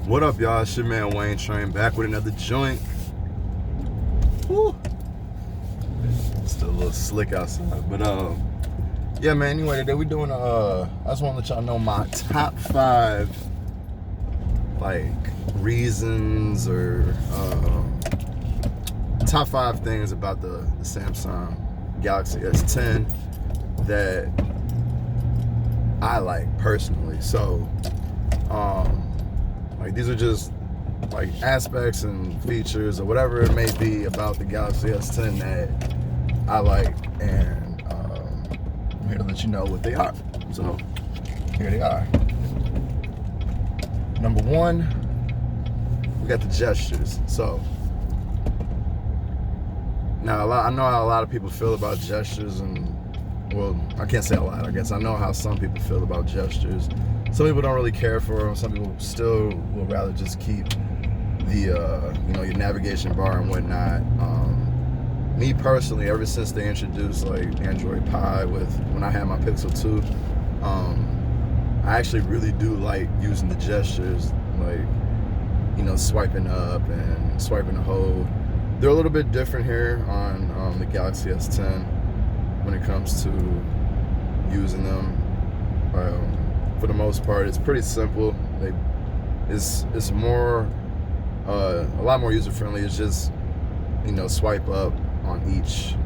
What up, y'all? It's your man Wayne Train back with another joint. Woo! Still a little slick outside, but yeah, man. Anyway, today we doing I just want to let y'all know my top 5 like reasons or top 5 things about the Samsung Galaxy S10 that I like personally. So like these are just like aspects and features or whatever it may be about the Galaxy S10 that I like, and I'm here to let you know what they are. So here they are. Number 1, we got the gestures. So now I know how a lot of people feel about gestures, and well, I can't say a lot. I guess I know how some people feel about gestures. Some people don't really care for them. Some people still will rather just keep the your navigation bar and whatnot. Me personally, ever since they introduced like Android Pie when I had my Pixel 2, I actually really do like using the gestures, like swiping up and swiping to hold. They're a little bit different here on the Galaxy S10 when it comes to using them. For the most part, it's pretty simple. It's more a lot more user friendly. It's just swipe up on each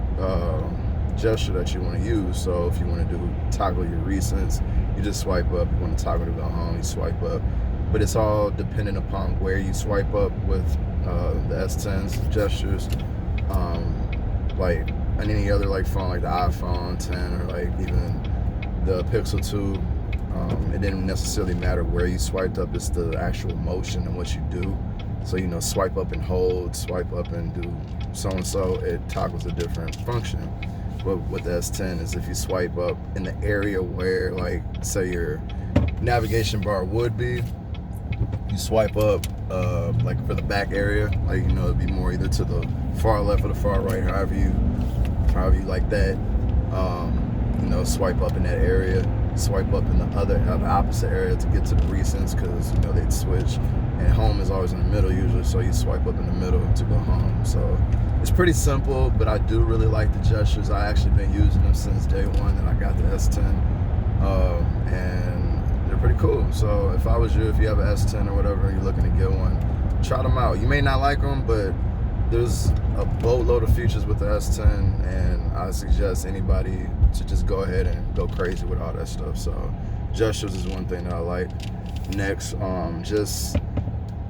gesture that you want to use. So if you want to do toggle your recents, you just swipe up. You want to toggle to go home, you swipe up. But it's all dependent upon where you swipe up with the S10's gestures. Like on any other phone, like the iPhone 10 or like even the Pixel 2, it didn't necessarily matter where you swiped up. It's the actual motion and what you do. So swipe up and hold, swipe up and do so and so. It toggles a different function. But with the S10 is if you swipe up in the area where, like, say your navigation bar would be, you swipe up like for the back area, like it'd be more either to the far left or the far right, however you like that. Swipe up in that area, swipe up in the opposite area to get to the recents, because they'd switch, and home is always in the middle usually, so you swipe up in the middle to go home. So it's pretty simple, but I do really like the gestures. I actually been using them since day one that I got the S10, and they're pretty cool. So if I was you, if you have an S10 or whatever and you're looking to get one, try them out. You may not like them, but there's a boatload of features with the S10, and I suggest anybody to just go ahead and go crazy with all that stuff. So gestures is one thing that I like. Next, just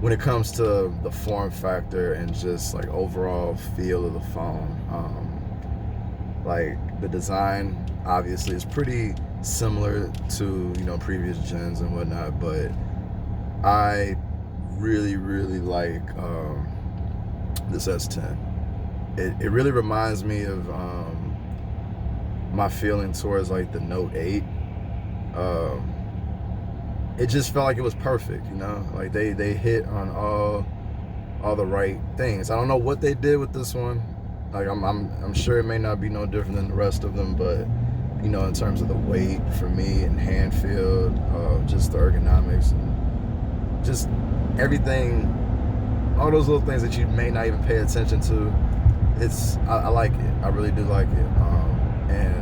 when it comes to the form factor and just like overall feel of the phone, like the design obviously is pretty similar to previous gens and whatnot, but I really like this S10. It really reminds me of my feeling towards like the Note 8. It just felt like it was perfect, like they hit on all the right things. I don't know what they did with this one. Like I'm sure it may not be no different than the rest of them, but in terms of the weight for me and hand feel, just the ergonomics and just everything, all those little things that you may not even pay attention to, I like it. I really do like it. And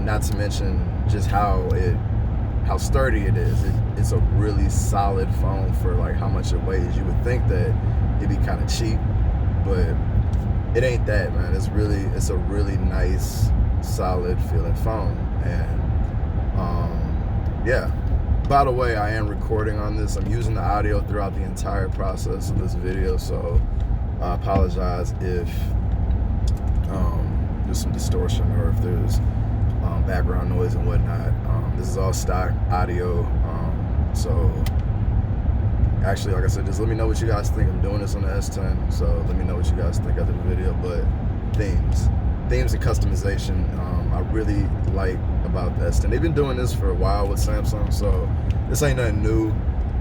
not to mention just how sturdy it is. It's a really solid phone for like how much it weighs. You would think that it'd be kind of cheap, but it ain't that, man. It's a really nice, solid feeling phone. And yeah. By the way, I am recording on this. I'm using the audio throughout the entire process of this video, so I apologize if there's some distortion or if there's background noise and whatnot. This is all stock audio, so actually, like I said, just let me know what you guys think. I'm doing this on the S10, so let me know what you guys think after the video. But themes and customization, I really like about the S10. They've been doing this for a while with Samsung, so this ain't nothing new.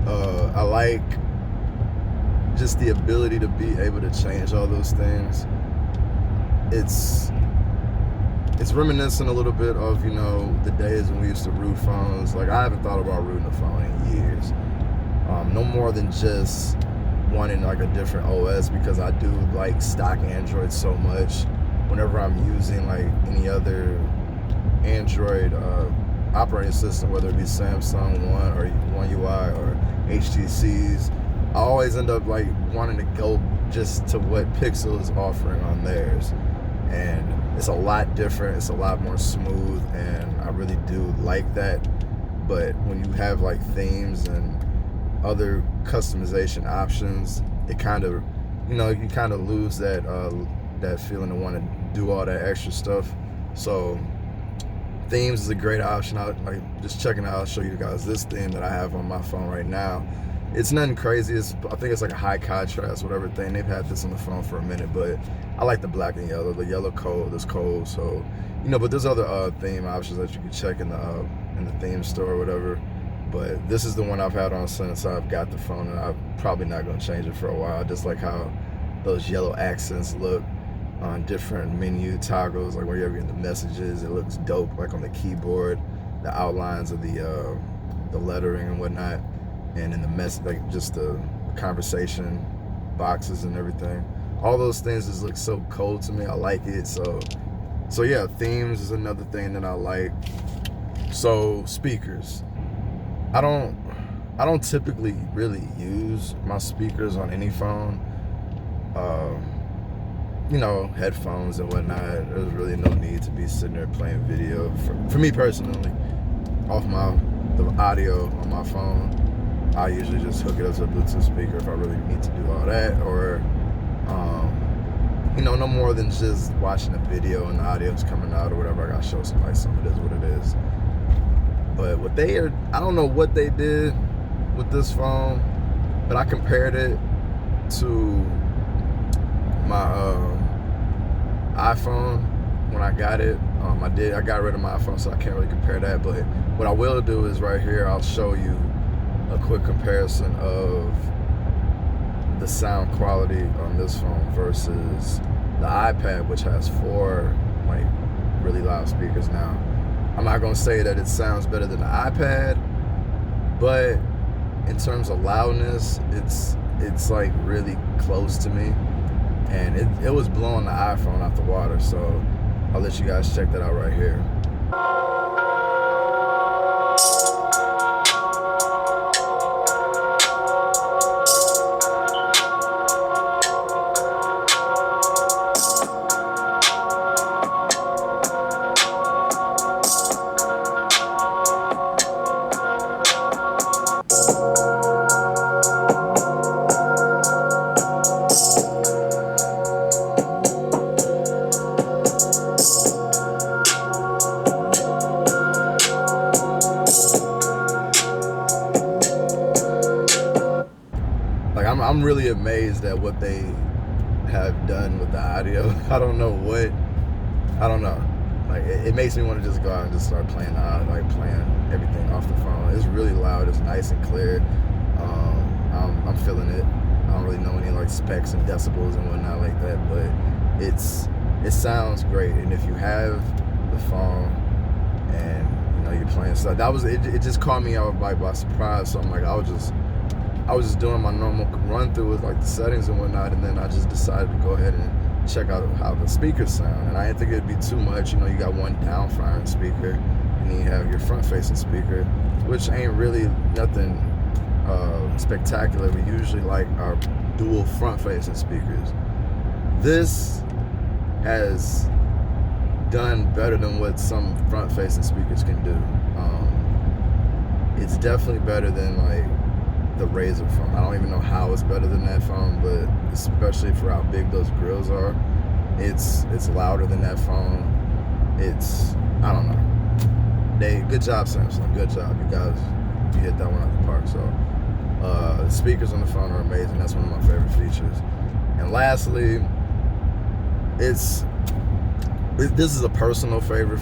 I like just the ability to be able to change all those things. It's reminiscent a little bit of, you know, the days when we used to root phones. Like, I haven't thought about rooting a phone in years. no more than just wanting like a different OS, because I do like stock Android so much. Whenever I'm using like any other Android operating system, whether it be Samsung One or One UI or HTC's, I always end up like wanting to go just to what Pixel is offering on theirs. And it's a lot different, it's a lot more smooth, and I really do like that. But when you have like themes and other customization options, it kind of, you kind of lose that that feeling to want to do all that extra stuff. So themes is a great option. I like just checking out. I'll show you guys this theme that I have on my phone right now. It's nothing crazy. I think it's like a high contrast, whatever thing. They've had this on the phone for a minute, but I like the black and yellow. The yellow cold is cold, so but there's other theme options that you can check in the theme store or whatever. But this is the one I've had on since I've got the phone, and I'm probably not gonna change it for a while. I just like how those yellow accents look on different menu toggles, like wherever you're in the messages, it looks dope, like on the keyboard, the outlines of the lettering and whatnot, and in the like just the conversation boxes and everything. All those things just look so cold to me. I like it. So yeah, themes is another thing that I like. So speakers, I don't typically really use my speakers on any phone. Headphones and whatnot, there's really no need to be sitting there playing video. For me personally, off the audio on my phone, I usually just hook it up to a Bluetooth speaker if I really need to do all that, or no more than just watching a video and the audio's coming out or whatever. I gotta show somebody something. It is what it is. But I don't know what they did with this phone, but I compared it to my iPhone when I got it. I got rid of my iPhone, so I can't really compare that. But what I will do is right here, I'll show you a quick comparison of the sound quality on this phone versus the iPad, which has 4 like really loud speakers. Now, I'm not gonna say that it sounds better than the iPad, but in terms of loudness, it's like really close to me. And it was blowing the iPhone out the water, so I'll let you guys check that out right here. I'm really amazed at what they have done with the audio. I don't know. Like it makes me want to just go out and just start playing everything off the phone. It's really loud. It's nice and clear. I'm feeling it. I don't really know any like specs and decibels and whatnot like that, but it sounds great. And if you have the phone and you're playing stuff, it just caught me out by surprise. So I'm like, I was just doing my normal run through with like the settings and whatnot, and then I just decided to go ahead and check out how the speakers sound. And I didn't think it'd be too much. You got one down firing speaker, and then you have your front facing speaker, which ain't really nothing spectacular. We usually like our dual front facing speakers. This has done better than what some front facing speakers can do. It's definitely better than like the Razr phone. I don't even know how it's better than that phone, but especially for how big those grills are, it's louder than that phone. I don't know. Good job, Samsung. Good job. You hit that one out the park. So the speakers on the phone are amazing. That's one of my favorite features. And lastly, this is a personal favorite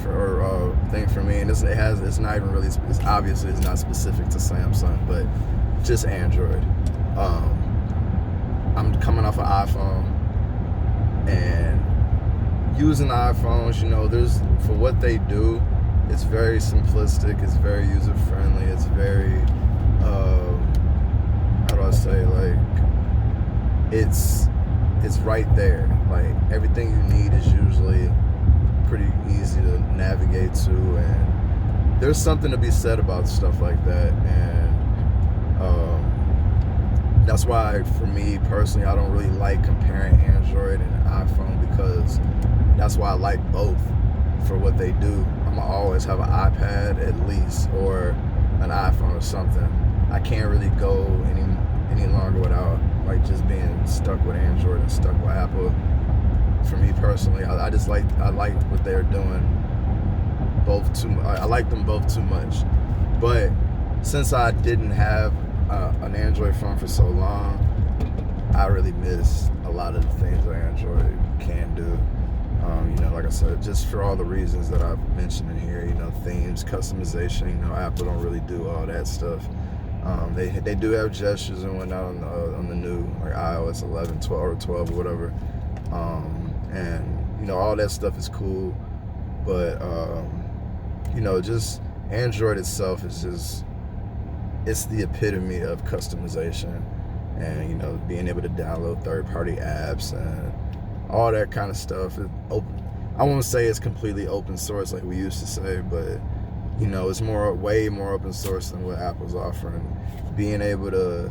thing for me, and it's not even really. It's obviously not specific to Samsung, but just Android. I'm coming off an iPhone, and using iPhones, for what they do, it's very simplistic, it's very user friendly, it's very it's right there. Like everything you need is usually pretty easy to navigate to, and there's something to be said about stuff like that. And that's why, for me personally, I don't really like comparing Android and iPhone, because that's why I like both for what they do. I'm gonna always have an iPad at least, or an iPhone or something. I can't really go any longer without like just being stuck with Android and stuck with Apple. For me personally, I like what they're doing both too. I like them both too much. But since I didn't have an Android phone for so long, I really miss a lot of the things that Android can do. Like I said, just for all the reasons that I've mentioned in here, themes, customization, Apple don't really do all that stuff. They do have gestures and whatnot on the new, like iOS 11, 12, or 12 or whatever. And all that stuff is cool, but just Android itself is just, it's the epitome of customization, and being able to download third-party apps and all that kind of stuff. I won't say it's completely open source like we used to say, but it's way more open source than what Apple's offering. Being able to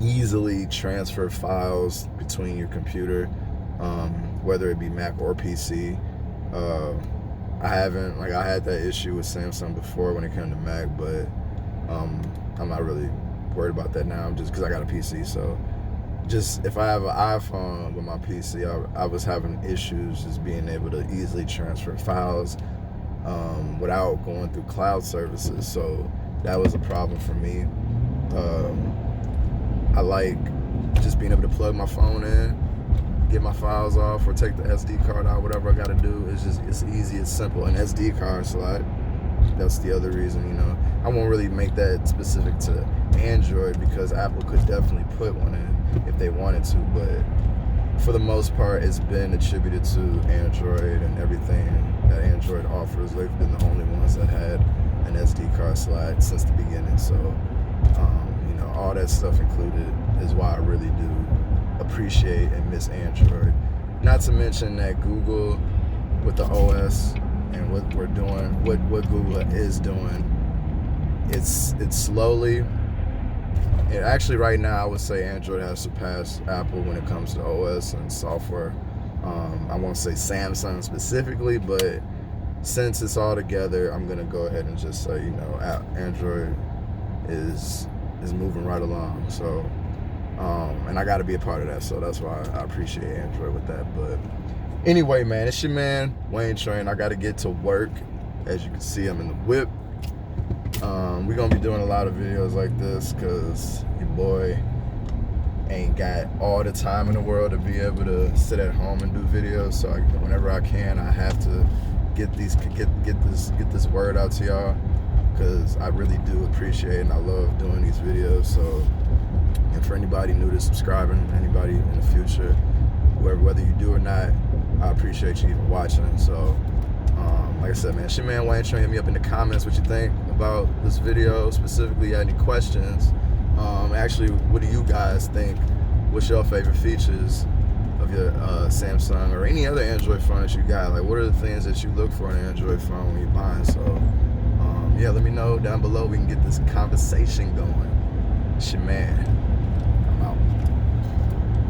easily transfer files between your computer, whether it be Mac or PC. I had that issue with Samsung before when it came to Mac, but I'm not really worried about that now. Just because I got a PC, so just if I have an iPhone with my PC, I was having issues just being able to easily transfer files without going through cloud services. So that was a problem for me. I like just being able to plug my phone in, get my files off, or take the SD card out, whatever I gotta do. It's easy, it's simple. An SD card slot, that's the other reason, I won't really make that specific to Android, because Apple could definitely put one in if they wanted to, but for the most part, it's been attributed to Android, and everything that Android offers, they've been the only ones that had an SD card slot since the beginning. So, all that stuff included is why I really do appreciate and miss Android. Not to mention that Google, with the OS and what we're doing, what Google is doing, it's slowly. And actually, right now, I would say Android has surpassed Apple when it comes to OS and software. I won't say Samsung specifically, but since it's all together, I'm gonna go ahead and just say, Android is moving right along. So, and I got to be a part of that. So that's why I appreciate Android with that. But anyway, man, it's your man Dwayne Train. I got to get to work. As you can see, I'm in the whip. We're gonna be doing a lot of videos like this because your boy ain't got all the time in the world to be able to sit at home and do videos. So whenever I can, I have to get this word out to y'all, because I really do appreciate it and I love doing these videos. So, and for anybody new to subscribing, anybody in the future, whether you do or not, I appreciate you even watching. So, like I said, man, it's your man Wayne Train. Hit me up in the comments what you think about this video. Specifically, you had any questions? Actually, what do you guys think? What's your favorite features of your Samsung or any other Android phone that you got? Like, what are the things that you look for in an Android phone when you're buying? So, yeah, let me know down below. We can get this conversation going. It's your man.